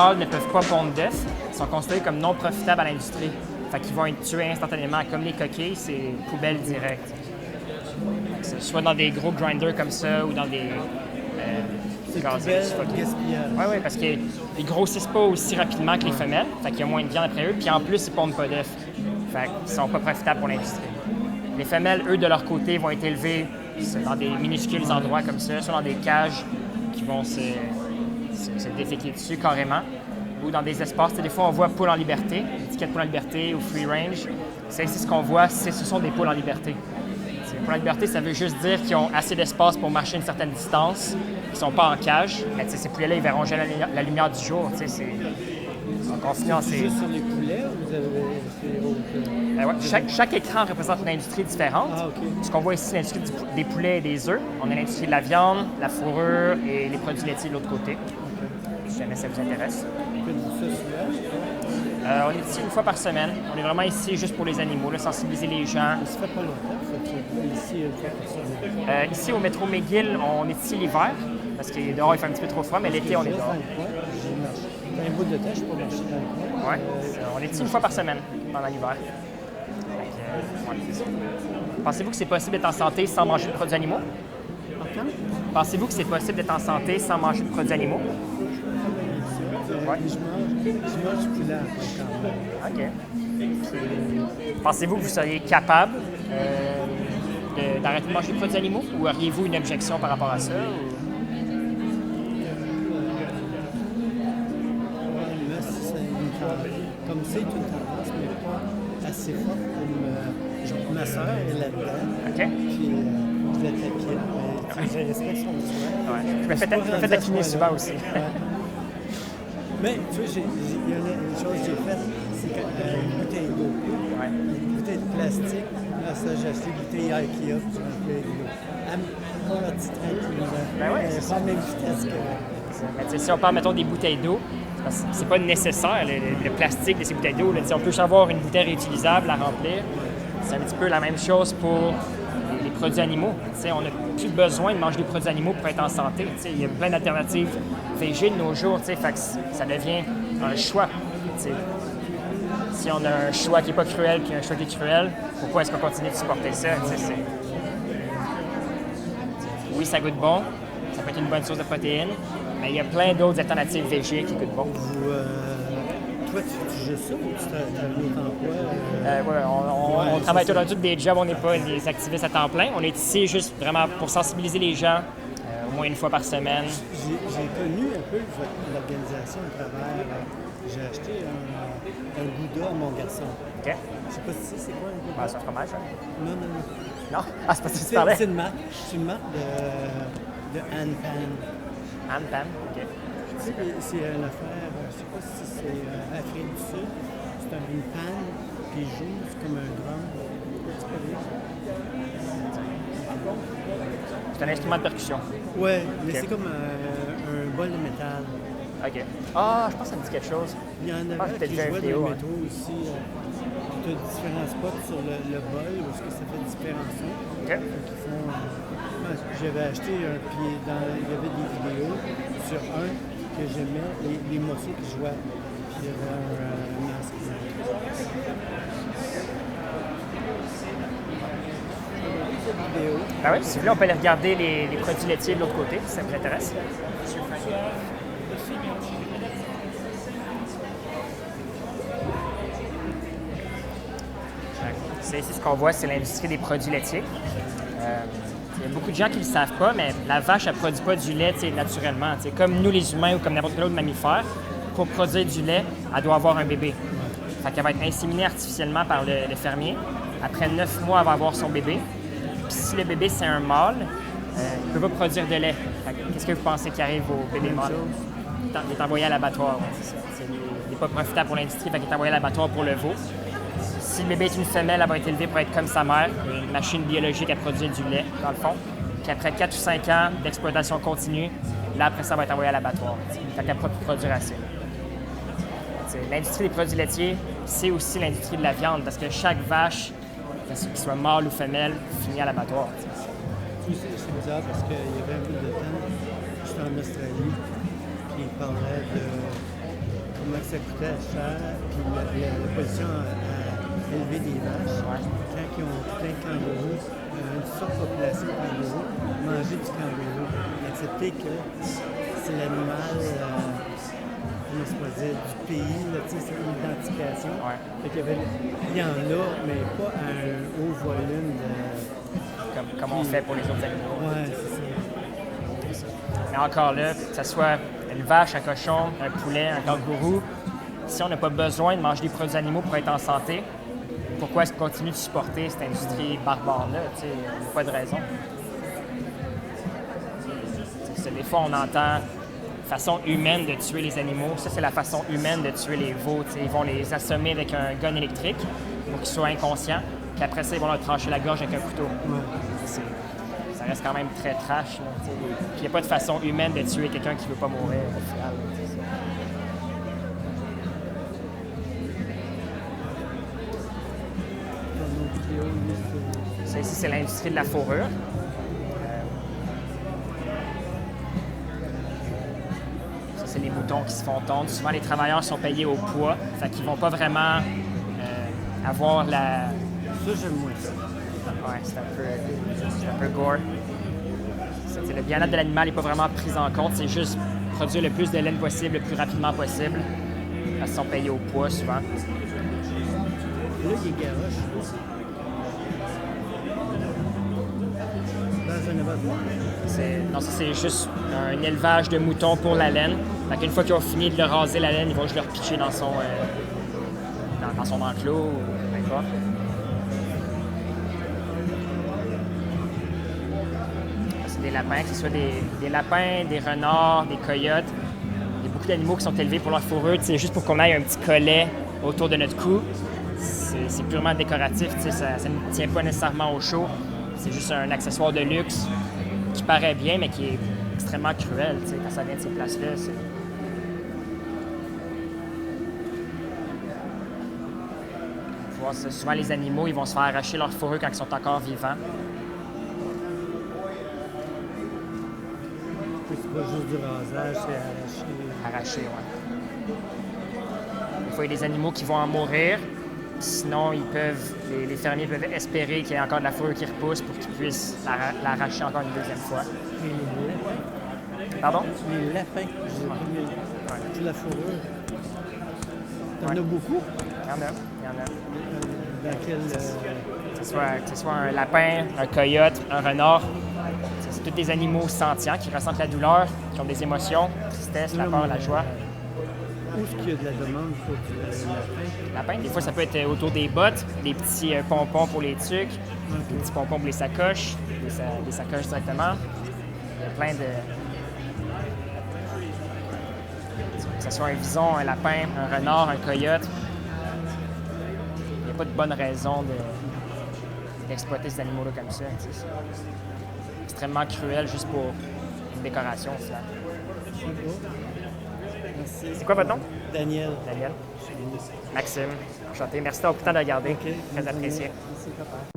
mâles ne peuvent pas pondre d'œufs, sont considérés comme non profitables à l'industrie. Fait qu'ils vont être tués instantanément. Comme les coquilles, c'est poubelle directe. Soit dans des gros grinders comme ça ou dans des gaspillage. Oui, parce qu'ils ne grossissent pas aussi rapidement que les femelles. Fait qu'il y a moins de viande après eux. Puis en plus, ils ne pondent pas d'œufs. Fait qu'ils ne sont pas profitables pour l'industrie. Les femelles, eux, de leur côté, vont être élevées dans des minuscules endroits comme ça, soit dans des cages qui vont se déféquer dessus carrément, ou dans des espaces. Des fois, on voit poules en liberté, étiquette poules en liberté ou free range. C'est ici ce qu'on voit, ce sont des poules en liberté. Les poules en liberté, ça veut juste dire qu'ils ont assez d'espace pour marcher une certaine distance, qu'ils ne sont pas en cage. Mais, ces poulets-là, ils verront jamais la lumière du jour. C'est juste sur les poulets ou vous avez ouais. Chaque écran représente une industrie différente. Ah, okay. Ce qu'on voit ici, c'est l'industrie des poulets et des œufs. On a l'industrie de la viande, la fourrure et les produits laitiers de l'autre côté. Si jamais ça vous intéresse. On est ici une fois par semaine. On est vraiment ici juste pour les animaux, là, sensibiliser les gens. Ça fait pas longtemps que vous êtes ici une fois par semaine. Ici, au métro McGill, on est ici l'hiver, parce que dehors, il fait un petit peu trop froid, mais l'été, on est dehors. Un bout de temps, je peux marcher dans le coin. Oui, on est ici une fois par semaine pendant l'hiver. Pensez-vous que c'est possible d'être en santé sans manger de produits animaux? Pensez-vous que c'est possible d'être en santé sans manger de produits animaux? Ouais. Je mange du poulet quand même. OK. Pensez-vous que vous seriez capable d'arrêter de manger des produits animaux? Ou auriez-vous une objection par rapport à ça? Comme c'est une tendance, mais pas assez forte pour ma soeur est là-dedans. OK. Puis je la taquine, mais je respecte son choix. Ouais. Je me fais taquiner souvent aussi. Ouais. Mais tu vois, il y a une chose que j'ai faite, c'est une bouteille d'eau. Ouais. Une bouteille de plastique. Là, ça, j'ai acheté une bouteille Ikea, puis j'ai rempli d'eau. Elle me ralentit tranquillement. Ben ouais, elle n'est pas à la même vitesse que... Mais si on parle, mettons, des bouteilles d'eau, c'est pas nécessaire, le plastique de ces bouteilles d'eau. On peut juste avoir une bouteille réutilisable à remplir. C'est un petit peu la même chose pour les produits animaux. On n'a plus besoin de manger des produits animaux pour être en santé. Il y a plein d'alternatives végé de nos jours. Fait que ça devient un choix. Si on a un choix qui n'est pas cruel puis un choix qui est cruel, pourquoi est-ce qu'on continue de supporter ça? Oui, ça goûte bon. Ça peut être une bonne source de protéines. Mais il y a plein d'autres alternatives végé qui goûtent bon. Toi, tu joues ça ou tu as un autre emploi? On travaille tous des jobs, on n'est pas des activistes à temps plein. On est ici juste vraiment pour sensibiliser les gens, au moins une fois par semaine. J'ai connu un peu l'organisation au travers. J'ai acheté un Gouda à mon garçon. OK. Je sais pas si c'est quoi un Gouda? C'est un fromage, hein? Non. Non? Ah, c'est pas ça que tu parlais? C'est une marque de Ann Pan. Ann Pan, OK. C'est une affaire, je sais pas si c'est Afrique du Sud. C'est une panne qui joue, c'est comme un drum. C'est un instrument de percussion. Oui, mais c'est comme un bol de métal. OK. Ah, je pense que ça me dit quelque chose. Il y en a qui jouent dans le métro aussi. Tu as différents spots sur le bol où est-ce que ça fait différents sons. OK. J'avais acheté un pied il y avait des vidéos sur un que j'aimais, les morceaux qui jouaient. Puis il y avait un masque. Ah oui, si vous voulez, on peut aller regarder les produits laitiers de l'autre côté, si ça vous intéresse. C'est ici ce qu'on voit, c'est l'industrie des produits laitiers. Il y a beaucoup de gens qui ne le savent pas, mais la vache, elle ne produit pas du lait naturellement. Comme nous, les humains, ou comme n'importe quel autre mammifère, pour produire du lait, elle doit avoir un bébé. Fait qu'elle va être inséminée artificiellement par le fermier. Après 9 mois, elle va avoir son bébé. Puis si le bébé, c'est un mâle, il ne peut pas produire de lait. Qu'est-ce que vous pensez qui arrive au bébé mâle? Il est envoyé à l'abattoir. Il n'est pas profitable pour l'industrie, fait qu'il est envoyé à l'abattoir pour le veau. Si le bébé est une femelle, elle va être élevée pour être comme sa mère, une machine biologique à produire du lait, dans le fond. Puis après 4 ou 5 ans d'exploitation continue, là, après ça, va être envoyé à l'abattoir. Fait qu'elle ne peut pas produire assez. L'industrie des produits laitiers, c'est aussi l'industrie de la viande, parce que chaque vache, qu'elle soit mâle ou femelle, finit à l'abattoir. C'est bizarre parce qu'il y avait un bout de temps, j'étais en Australie, puis il parlait que ça coûtait cher, puis la pollution a élevé des vaches. Ouais. Quand ils ont plein de kangourous, une sorte de population de kangourous, manger du kangourou. Accepter que c'est l'animal, comment je pourrais dire, du pays, là, tu sais, c'est une identification. Ouais. Fait qu'il il y en a, mais pas à un haut volume de... Comme on fait pour les autres animaux. Ouais, c'est ça. Mais encore là, que ce soit une vache, un cochon, un poulet, un kangourou, si on n'a pas besoin de manger des produits animaux pour être en santé, pourquoi est-ce qu'on continue de supporter cette industrie barbare-là? Il n'y a pas de raison. Des fois, on entend façon humaine de tuer les animaux. Ça, c'est la façon humaine de tuer les veaux. Ils vont les assommer avec un gun électrique pour qu'ils soient inconscients. Puis après ça, ils vont leur trancher la gorge avec un couteau. Ça reste quand même très trash. Il n'y a pas de façon humaine de tuer quelqu'un qui ne veut pas mourir au final. Ça, ici, c'est l'industrie de la fourrure. Ça, c'est les moutons qui se font tondre. Souvent, les travailleurs sont payés au poids. Fait qu'ils ne vont pas vraiment avoir la... Ça, j'aime moins ça. Ouais, c'est un peu gore. Le bien-être de l'animal n'est pas vraiment pris en compte. C'est juste produire le plus de laine possible, le plus rapidement possible. Parce qu'ils sont payés au poids, souvent. Là, il est garoche. Dans un abattoir? Non, ça, c'est juste un élevage de moutons pour la laine. Fait qu'une fois qu'ils ont fini de le raser, la laine, ils vont juste le pitcher dans son enclos ou peu importe. Des lapins, que ce soit des lapins, des renards, des coyotes. Il y a beaucoup d'animaux qui sont élevés pour leur fourrure, juste pour qu'on ait un petit collet autour de notre cou. C'est purement décoratif, ça ne tient pas nécessairement au chaud. C'est juste un accessoire de luxe qui paraît bien, mais qui est extrêmement cruel quand ça vient de ces places-là. Souvent, les animaux, ils vont se faire arracher leur fourrure quand ils sont encore vivants. C'est pas juste du rasage, c'est arraché. Arraché, oui. Des fois, il y a des animaux qui vont en mourir. Sinon, les fermiers peuvent espérer qu'il y ait encore de la fourrure qui repousse pour qu'ils puissent l'arracher encore une deuxième fois. Et les lapins. Pardon? Les lapins. De la fourrure. T'en as beaucoup? Il y en a. Dans quel... Que ce soit un lapin, un coyote, un renard. C'est tous des animaux sentients qui ressentent la douleur, qui ont des émotions, la tristesse, la peur, la joie. Où est-ce qu'il y a de la demande pour du lapin? Des fois, ça peut être autour des bottes, des petits pompons pour les tucs, des petits pompons pour les sacoches, des sacoches directement. Il y a plein de... Que ce soit un vison, un lapin, un renard, un coyote. Il n'y a pas de bonne raison d'exploiter ces animaux-là comme ça. C'est extrêmement cruel juste pour une décoration. Merci. C'est quoi votre nom? Daniel. Maxime. Enchanté. Merci d'avoir pris le temps de regarder. Okay. Très apprécié. Merci, papa.